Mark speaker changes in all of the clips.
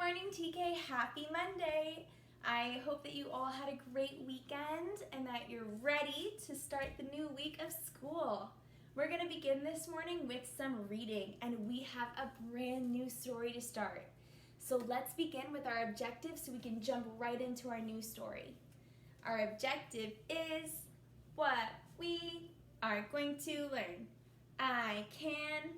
Speaker 1: morning, TK. Happy Monday. I hope that you all had a great weekend and that you're ready to start the new week of school. We're going to begin this morning with some reading, and we have a brand new story to start. So let's begin with our objective so we can jump right into our new story. Our objective is what we are going to learn. I can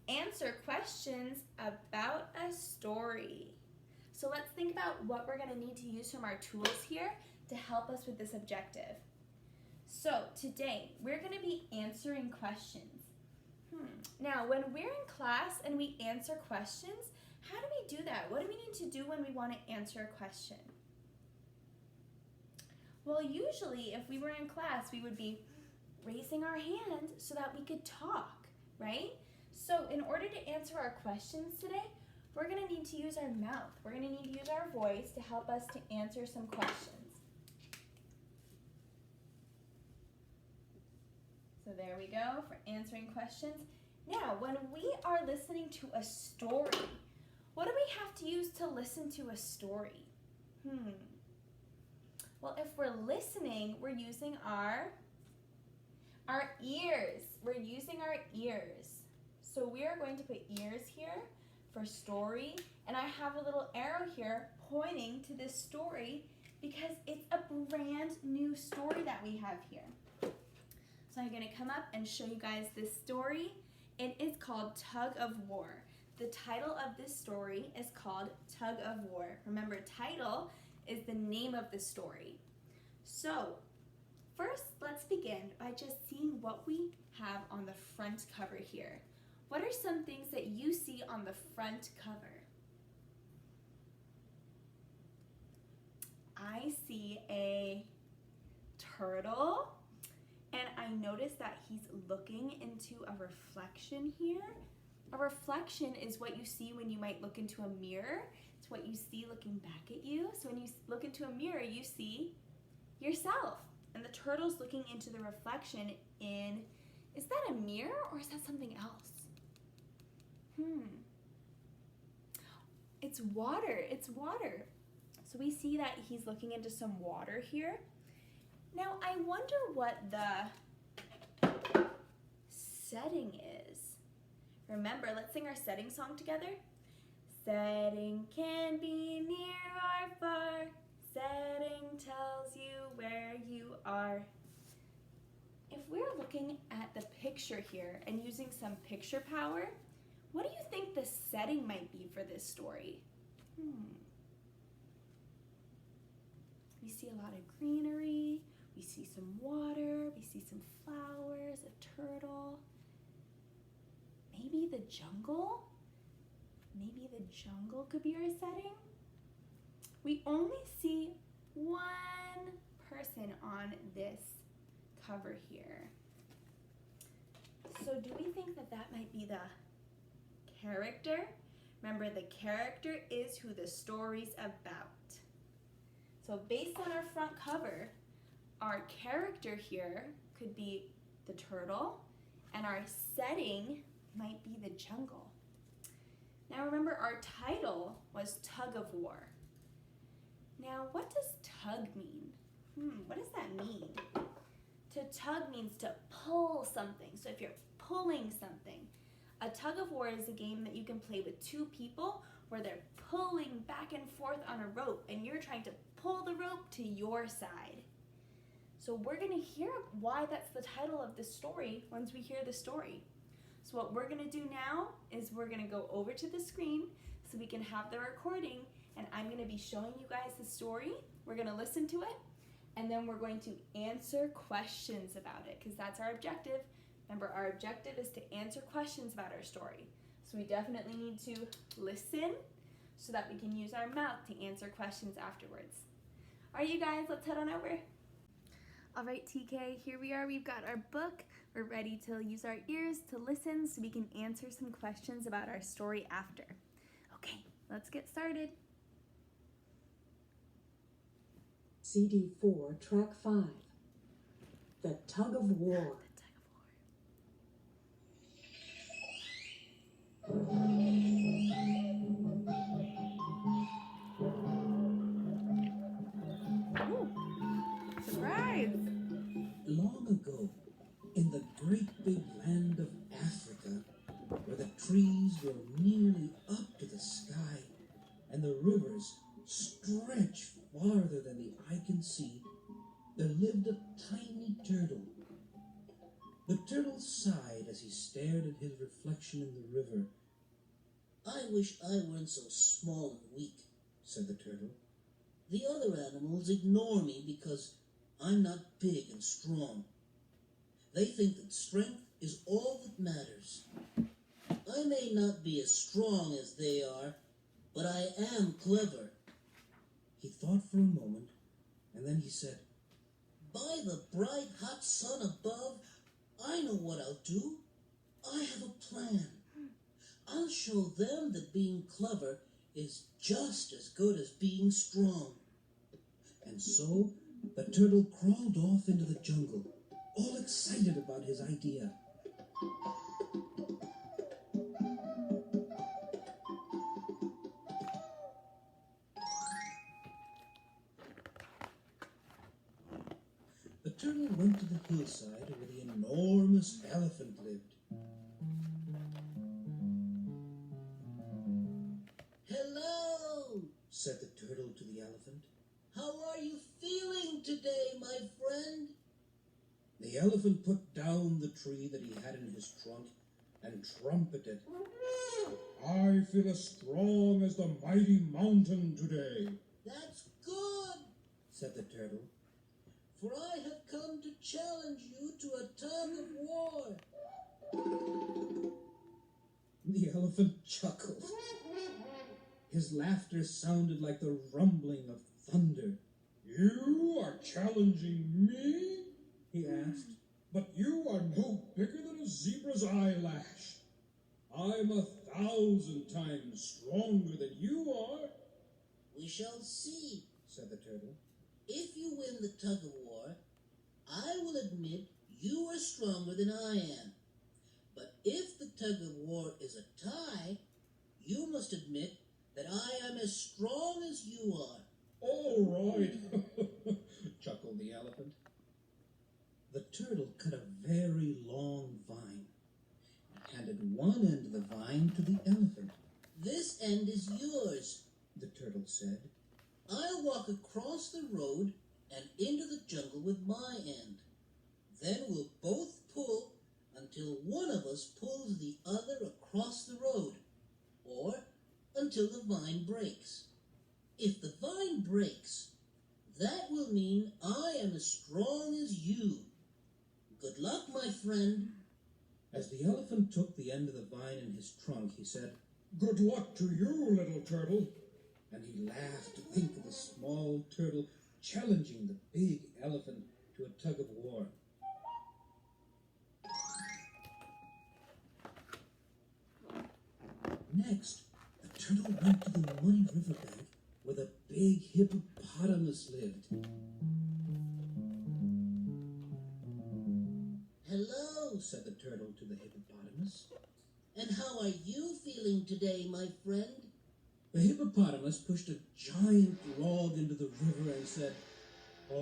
Speaker 1: answer questions about a story. So let's think about what we're going to need to use from our tools here to help us with this objective. So today we're going to be answering questions. Now when we're in class and we answer questions, how do we do that? What do we need to do when we want to answer a question? Well, usually if we were in class, we would be raising our hand so that we could talk, right? So in order to answer our questions today, we're going to need to use our mouth. We're going to need to use our voice to help us to answer some questions. So there we go for answering questions. Now, when we are listening to a story, what do we have to use to listen to a story? Well, if we're listening, we're using our ears. We're using our ears. So we are going to put ears here for story, and I have a little arrow here pointing to this story because it's a brand new story that we have here. So I'm going to come up and show you guys this story. It is called Tug of War. The title of this story is called Tug of War. Remember, title is the name of the story. So first, let's begin by just seeing what we have on the front cover here. What are some things that you see on the front cover? I see a turtle, and I notice that he's looking into a reflection here. A reflection is what you see when you might look into a mirror. It's what you see looking back at you. So when you look into a mirror, you see yourself. And the turtle's looking into the reflection in, is that a mirror or is that something else? It's water. It's water. So we see that he's looking into some water here. Now I wonder what the setting is. Remember, let's sing our setting song together. Setting can be near or far. Setting tells you where you are. If we're looking at the picture here and using some picture power, what do you think the setting might be for this story? We see a lot of greenery, we see some water, we see some flowers, a turtle. Maybe the jungle? Maybe the jungle could be our setting? We only see one person on this cover here. So do we think that that might be the character? Remember, the character is who the story's about. So based on our front cover, our character here could be the turtle, and our setting might be the jungle. Now remember, our title was Tug of War. Now, what does tug mean? What does that mean? To tug means to pull something. So if you're pulling something, a tug of war is a game that you can play with two people where they're pulling back and forth on a rope and you're trying to pull the rope to your side. So we're going to hear why that's the title of the story once we hear the story. So what we're going to do now is we're going to go over to the screen so we can have the recording, and I'm going to be showing you guys the story. We're going to listen to it, and then we're going to answer questions about it because that's our objective. Remember, our objective is to answer questions about our story. So we definitely need to listen so that we can use our mouth to answer questions afterwards. All right, you guys, let's head on over. All right, TK, here we are. We've got our book. We're ready to use our ears to listen so we can answer some questions about our story after. Okay, let's get started.
Speaker 2: CD 4, Track 5, The Tug of War.
Speaker 1: The Tug of War.
Speaker 3: and the rivers stretch farther than the eye can see, there lived a tiny turtle. The turtle sighed as he stared at his reflection in the river.
Speaker 4: "I wish I weren't so small and weak," said the turtle. "The other animals ignore me because I'm not big and strong. They think that strength is all that matters. I may not be as strong as they are, but I am clever."
Speaker 3: He thought for a moment, and then he said,
Speaker 4: "By the bright, hot sun above, I know what I'll do. I have a plan. I'll show them that being clever is just as good as being strong."
Speaker 3: and so the turtle crawled off into the jungle, all excited about his idea. The turtle went to the hillside where the enormous elephant lived.
Speaker 4: "Hello,"
Speaker 3: Said the turtle to the elephant.
Speaker 4: "How are you feeling today, my friend?"
Speaker 3: The elephant put down the tree that he had in his trunk and trumpeted. "I feel as strong as the mighty mountain today,"
Speaker 4: "That's good,"
Speaker 3: said the turtle.
Speaker 4: "for I have come to challenge you to a tug of war."
Speaker 3: The elephant chuckled. His laughter sounded like the rumbling of thunder. "You are challenging me?" he asked. "But you are no bigger than a zebra's eyelash. I'm 1,000 times stronger than you are,"
Speaker 4: "We shall see,"
Speaker 3: said the turtle.
Speaker 4: "If you win the tug of war, I will admit you are stronger than I am. But if the tug of war is a tie, you must admit that I am as strong as you are."
Speaker 3: "All right," chuckled the elephant. The turtle cut a very long vine and handed one end of the vine to the elephant.
Speaker 4: "This end is yours,"
Speaker 3: The turtle said.
Speaker 4: "I'll walk across the road and into the jungle with my end. Then we'll both pull until one of us pulls the other across the road, or until the vine breaks. If the vine breaks, that will mean I am as strong as you. Good luck, my friend."
Speaker 3: As the elephant took the end of the vine in his trunk, he said, "Good luck to you, little turtle." And he laughed to think of the small turtle challenging the big elephant to a tug of war. Next, the turtle went to the muddy riverbank where the big hippopotamus lived.
Speaker 4: "Hello,"
Speaker 3: Said the turtle to the hippopotamus.
Speaker 4: "and how are you feeling today, my friend?"
Speaker 3: The hippopotamus pushed a giant log into the river and said, "I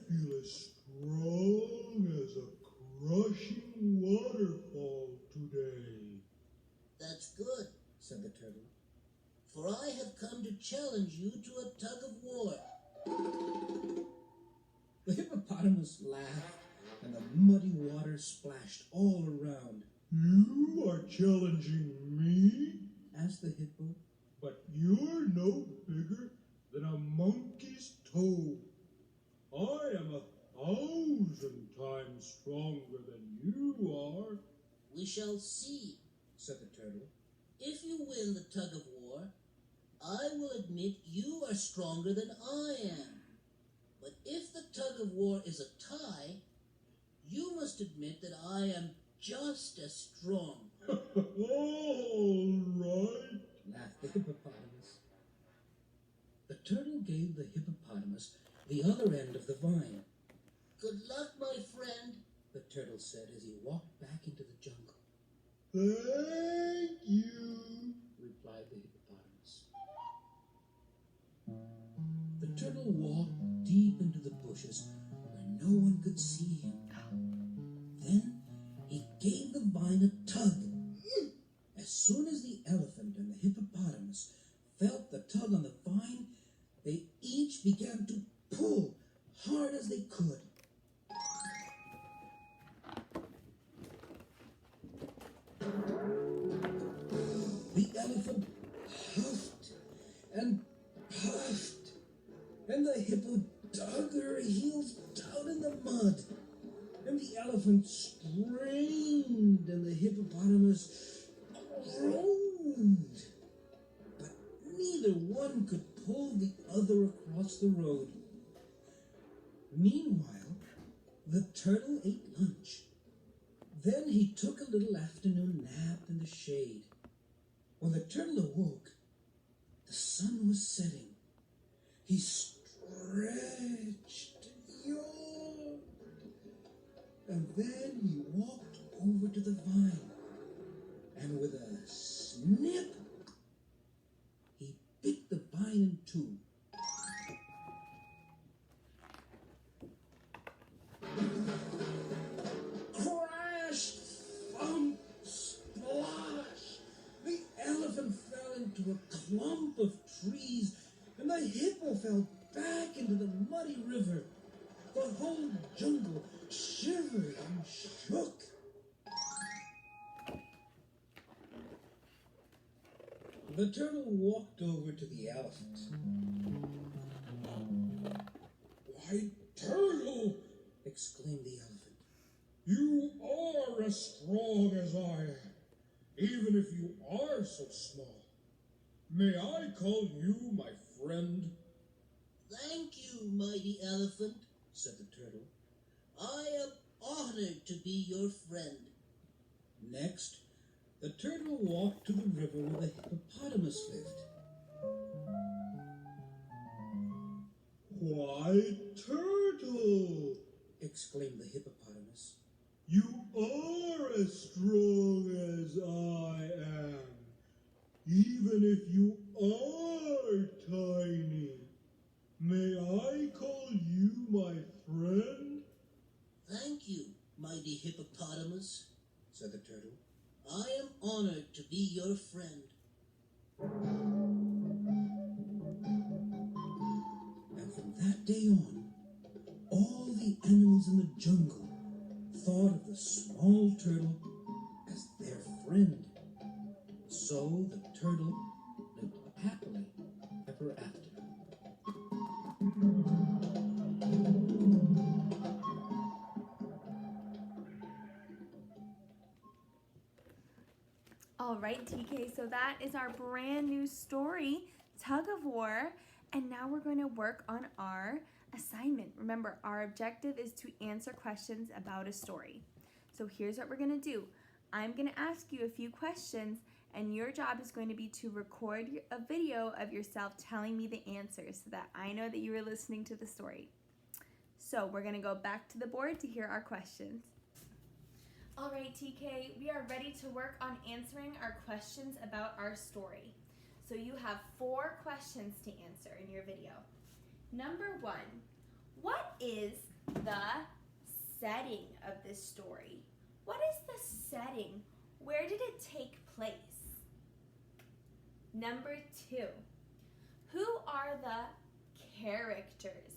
Speaker 3: feel as strong as a crushing waterfall today,"
Speaker 4: "That's good,"
Speaker 3: said the turtle.
Speaker 4: "for I have come to challenge you to a tug of war."
Speaker 3: The hippopotamus laughed, and the muddy water splashed all around. "You are challenging me?" asked the hippo. "But you're no bigger than a monkey's toe. I am 1,000 times stronger than you are,"
Speaker 4: "We shall see.
Speaker 3: said the turtle.
Speaker 4: If you win the tug of war, I will admit you are stronger than I am. But if the tug of war is a tie, you must admit that I am just as strong."
Speaker 3: "All right," laughed the hippopotamus. The turtle gave the hippopotamus the other end of the vine.
Speaker 4: "Good luck, my friend."
Speaker 3: The turtle said as he walked back into the jungle. "Thank you," replied the hippopotamus. The turtle walked deep into the bushes where no one could see him. Then he gave the vine a tug. As soon as the elephant and the hippopotamus felt the tug on the vine, they each began to pull hard as they could. The elephant huffed and puffed, and the hippo dug her heels down in the mud, and the elephant strained, and the hippopotamus groaned. But neither one could pull the other across the road. Meanwhile, the turtle ate lunch. Then he took a little afternoon nap in the shade. When the turtle awoke, the sun was setting. He stretched and yawned, and then he walked over to the vine, and with a snip, he bit the vine in two. Crash! Thump! Splash! The elephant fell into a clump of trees, and the hippo fell back into the muddy river. The whole jungle shivered and shook. The turtle walked over to the elephant. "Why, turtle!" exclaimed the elephant. "You are as strong as I am, even if you are so small. May I call you my friend?"
Speaker 4: Thank you, mighty elephant, said the turtle. I am honored to be your friend.
Speaker 3: Next, the turtle walked to the river where the hippopotamus lived. "Why, turtle!" exclaimed the hippopotamus. "You are as strong as I am, even if you are tiny. May I call you my friend?"
Speaker 4: Thank you, mighty hippopotamus, said the turtle. I am honored to be your friend.
Speaker 3: And from that day on, all the animals in the jungle thought of the small turtle as their friend. So the turtle lived happily ever after.
Speaker 1: All right, TK, so that is our brand new story, Tug of War, and now we're going to work on our assignment. Remember, our objective is to answer questions about a story. So here's what we're going to do. I'm going to ask you a few questions, and your job is going to be to record a video of yourself telling me the answers so that I know that you were listening to the story. So we're going to go back to the board to hear our questions. All right, TK, we are ready to work on answering our questions about our story. So you have 4 questions to answer in your video. Number 1, what is the setting of this story? What is the setting? Where did it take place? Number 2, who are the characters?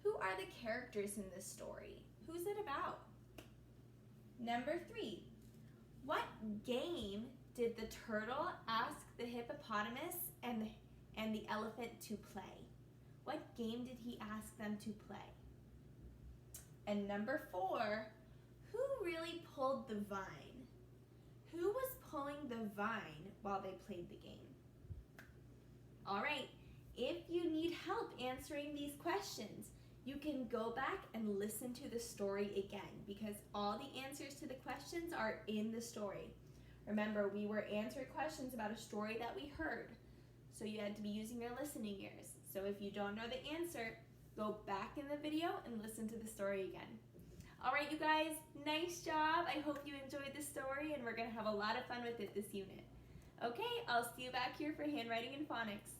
Speaker 1: Who are the characters in this story? Who's it about? Number 3, what game did the turtle ask the hippopotamus and the elephant to play? What game did he ask them to play? And number 4, who really pulled the vine? Who was pulling the vine while they played the game? All right, if you need help answering these questions, you can go back and listen to the story again because all the answers to the questions are in the story. Remember, we were answering questions about a story that we heard, so you had to be using your listening ears. So if you don't know the answer, go back in the video and listen to the story again. All right, you guys, nice job. I hope you enjoyed the story, and we're going to have a lot of fun with it this unit. Okay, I'll see you back here for handwriting and phonics.